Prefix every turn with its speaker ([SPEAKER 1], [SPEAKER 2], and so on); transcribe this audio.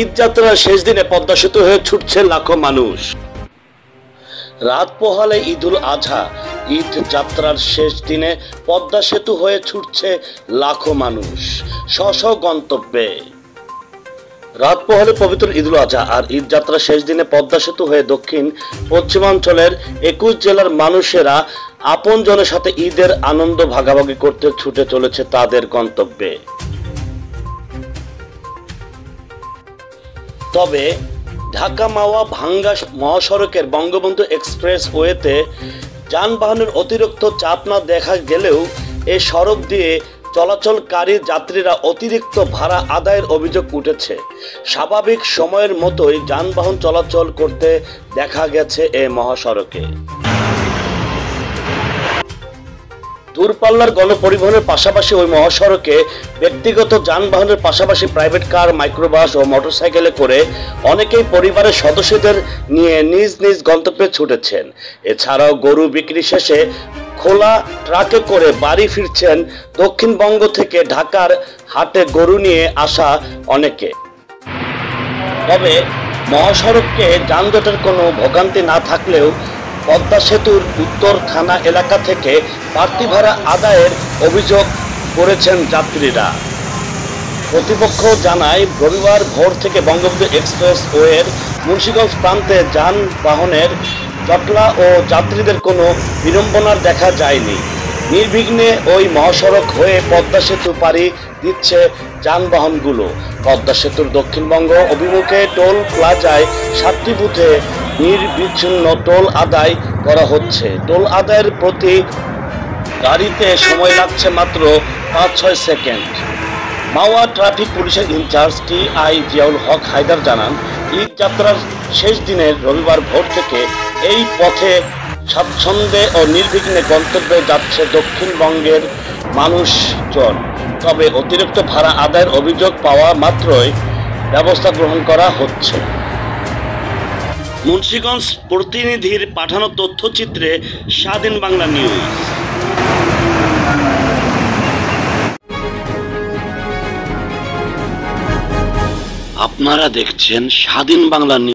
[SPEAKER 1] ঈদ যাত্রার শেষ দিনে পদ্মা সেতু হয়ে ছুটছে লাখো মানুষ। রাত পোহালে ঈদুল আজহা, ঈদ যাত্রার শেষ দিনে পদ্মা সেতু হয়ে ছুটছে লাখো মানুষ স্ব গন্তব্যে। রাত পোহালে পবিত্র ঈদুল আজহা আর ঈদ যাত্রার শেষ দিনে পদ্মা সেতু হয়ে দক্ষিণ পশ্চিমাঞ্চলের 21 জেলার মানুষেরা আপনজনের সাথে ঈদের আনন্দ ভাগাভাগি করতে ছুটে চলেছে তাদের গন্তব্যে। তবে ঢাকা মাওয়া ভাঙ্গা মহাসড়কের বঙ্গবন্ধু এক্সপ্রেস ওয়েতে যানবাহনের অতিরিক্ত চাপ না দেখা গেলেও এ সড়ক দিয়ে চলাচলকারী যাত্রীরা অতিরিক্ত ভাড়া আদায়ের অভিযোগ উঠেছে। স্বাভাবিক সময়ের মতোই যানবাহন চলাচল করতে দেখা গেছে এ মহাসড়কে। দূরপাল্লার গণপরিবহনের পাশাপাশি ওই মহাসড়কে ব্যক্তিগত যানবাহনের পাশাপাশি প্রাইভেট কার, মাইক্রোবাস ও মোটরসাইকেলে করে অনেকেই পরিবারের সদস্যদের নিয়ে নিজ নিজ গন্তব্যে ছুটেছেন। এছাড়াও গরু বিক্রি শেষে খোলা ট্রাকে করে বাড়ি ফিরছেন দক্ষিণবঙ্গ থেকে ঢাকার হাটে গরু নিয়ে আসা অনেকে। তবে মহাসড়কে যানজটের কোনো ভোগান্তি না থাকলেও পদ্মা সেতুর উত্তর থানা এলাকা থেকে বাড়তি ভাড়া আদায়ের অভিযোগ করেছেন যাত্রীরা। কর্তৃপক্ষ জানায়, রবিবার ভোর থেকে বঙ্গবন্ধু এক্সপ্রেস ওয়ের মুন্সিগঞ্জ প্রান্তে যানবাহনের জটলা ও যাত্রীদের কোনো বিড়ম্বনার দেখা যায়নি। নির্বিঘ্নে ওই মহাসড়ক হয়ে পদ্মা সেতু পাড়ি দিচ্ছে যানবাহনগুলো। পদ্মা সেতুর দক্ষিণবঙ্গ অভিমুখে টোল প্লাজায় 7টি বুথে নির্বিচ্ছিন্ন টোল আদায় করা হচ্ছে। টোল আদায়ের প্রতি গাড়িতে সময় লাগছে মাত্র 5-6 সেকেন্ড। মাওয়া ট্রাফিক পুলিশের ইনচার্জ টিআই জিয়াউল হক হায়দার জানান, ঈদ যাত্রার শেষ দিনের রবিবার ভোর থেকে এই পথে স্বাচ্ছন্দ্যে ও নির্বিঘ্নে গন্তব্যে যাচ্ছে দক্ষিণবঙ্গের মানুষজন। তবে অতিরিক্ত ভাড়া আদায়ের অভিযোগ পাওয়া মাত্রই ব্যবস্থা গ্রহণ করা হচ্ছে। মুন্সিগঞ্জ প্রতিনিধির পাঠানো তথ্যচিত্রে স্বাধীন বাংলা নিউজ। আপনারা দেখছেন স্বাধীন বাংলা নিউজ।